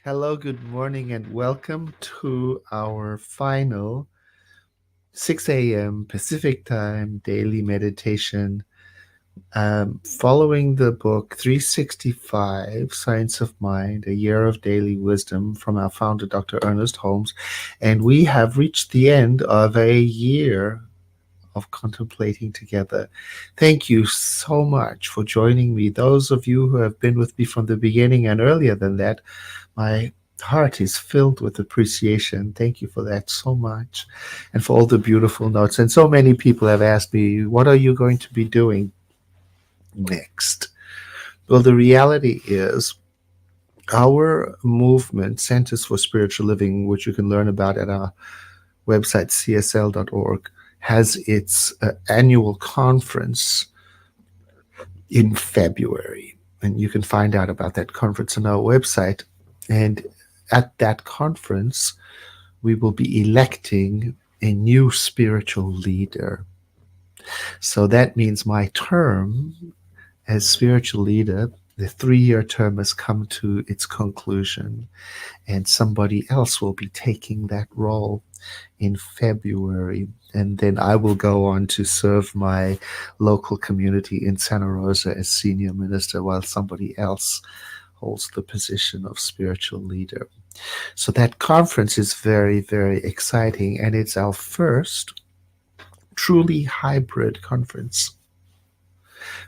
Hello, good morning, and welcome to our final 6 a.m. Pacific time daily meditation. Following the book 365 Science of Mind, A Year of Daily Wisdom from our founder, Dr. Ernest Holmes. And we have reached the end of a year of contemplating together. Thank you so much for joining me. Those of you who have been with me from the beginning and earlier than that, my heart is filled with appreciation. Thank you for that so much, and for all the beautiful notes. And so many people have asked me, what are you going to be doing next? Well, the reality is our movement, Centers for Spiritual Living, which you can learn about at our website, csl.org, has its annual conference in February. And you can find out about that conference on our website. And at that conference, we will be electing a new spiritual leader. So that means my term as spiritual leader, the 3-year term, has come to its conclusion, and somebody else will be taking that role in February. And then I will go on to serve my local community in Santa Rosa as senior minister, while somebody else holds the position of spiritual leader. So that conference is very, very exciting, and it's our first truly hybrid conference,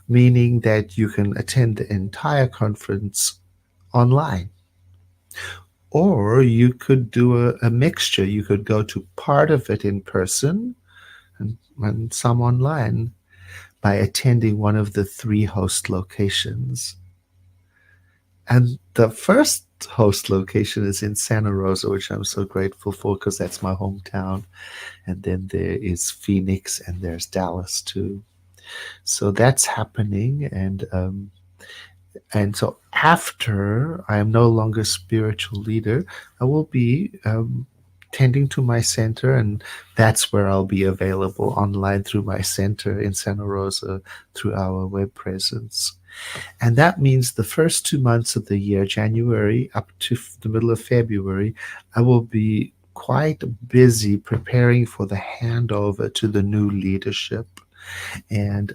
meaning that you can attend the entire conference online. Or you could do a mixture. You could go to part of it in person and some online by attending one of the 3 host locations. And the first host location is in Santa Rosa, which I'm so grateful for because that's my hometown. And then there is Phoenix, and there's Dallas too. So that's happening. And so after I am no longer spiritual leader, I will be tending to my center, and that's where I'll be available online through my center in Santa Rosa, through our web presence. And that means the first 2 months of the year, January up to the middle of February, I will be quite busy preparing for the handover to the new leadership. And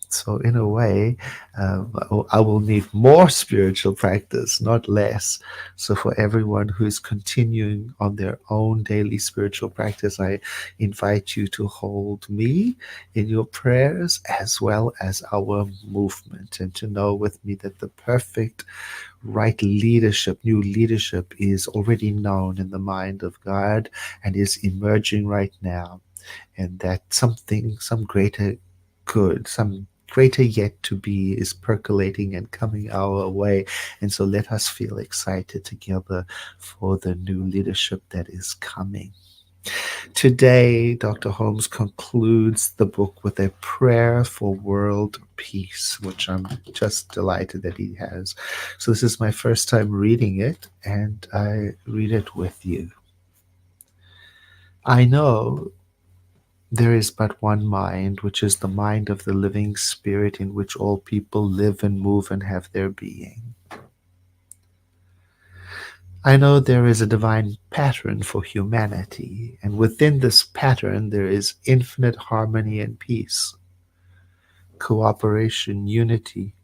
so in a way, I will need more spiritual practice, not less. So for everyone who is continuing on their own daily spiritual practice, I invite you to hold me in your prayers as well as our movement, and to know with me that the perfect right leadership, new leadership, is already known in the mind of God and is emerging right now. And that something, some greater good, some greater yet to be, is percolating and coming our way. And so let us feel excited together for the new leadership that is coming. Today, Dr. Holmes concludes the book with a prayer for world peace, which I'm just delighted that he has. So this is my first time reading it, and I read it with you. I know there is but one mind, which is the mind of the living spirit, in which all people live and move and have their being. I know there is a divine pattern for humanity, and within this pattern there is infinite harmony and peace, cooperation, unity,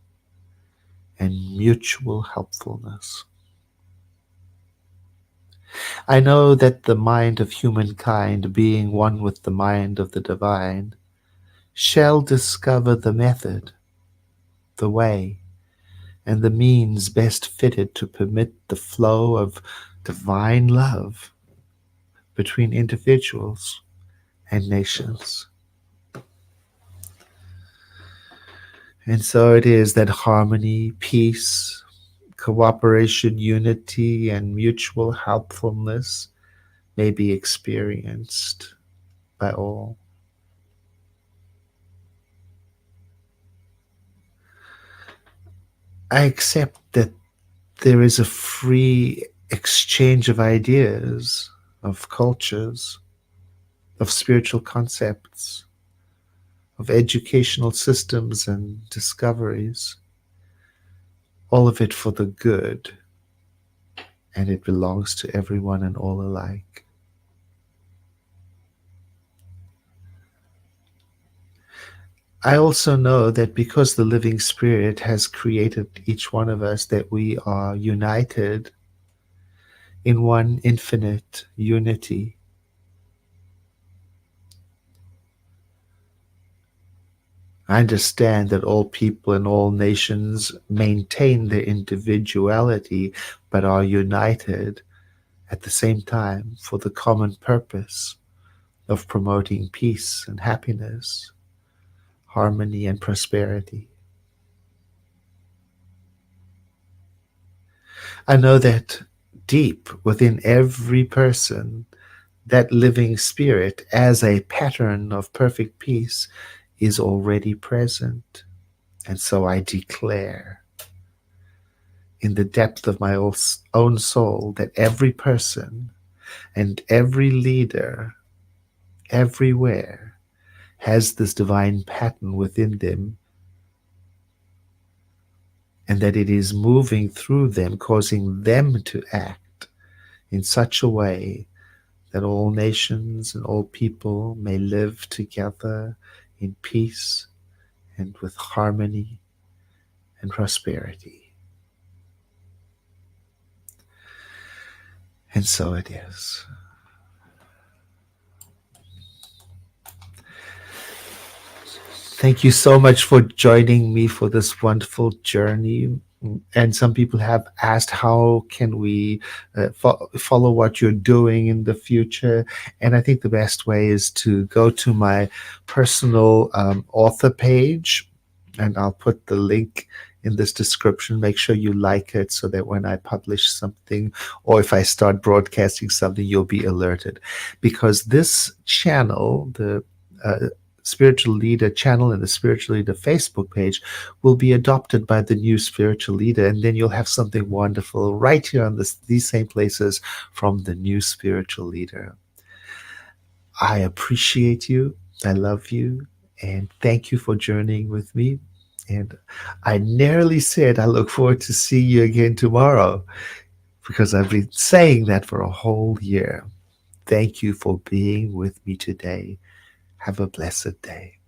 and mutual helpfulness. I know that the mind of humankind, being one with the mind of the divine, shall discover the method, the way, and the means best fitted to permit the flow of divine love between individuals and nations. And so it is that harmony, peace, cooperation, unity, and mutual helpfulness may be experienced by all. I accept that there is a free exchange of ideas, of cultures, of spiritual concepts, of educational systems and discoveries, all of it for the good. and it belongs to everyone and all alike. I also know that because the living spirit has created each one of us, that we are united in one infinite unity. I understand that all people and all nations maintain their individuality but are united at the same time for the common purpose of promoting peace and happiness, harmony and prosperity. I know that deep within every person, that living spirit as a pattern of perfect peace is already present. And so I declare in the depth of my own soul that every person and every leader everywhere has this divine pattern within them, and that it is moving through them, causing them to act in such a way that all nations and all people may live together in peace and with harmony and prosperity. And so it is. Thank you so much for joining me for this wonderful journey. And some people have asked, how can we follow what you're doing in the future? And I think the best way is to go to my personal author page, and I'll put the link in this description. Make sure you like it so that when I publish something or if I start broadcasting something, you'll be alerted. Because this channel, the Spiritual Leader channel and the Spiritual Leader Facebook page, will be adopted by the new Spiritual Leader, and then you'll have something wonderful right here on these same places from the new Spiritual Leader. I appreciate you. I love you. And thank you for journeying with me. And I nearly said I look forward to see you again tomorrow, because I've been saying that for a whole year. Thank you for being with me today. Have a blessed day.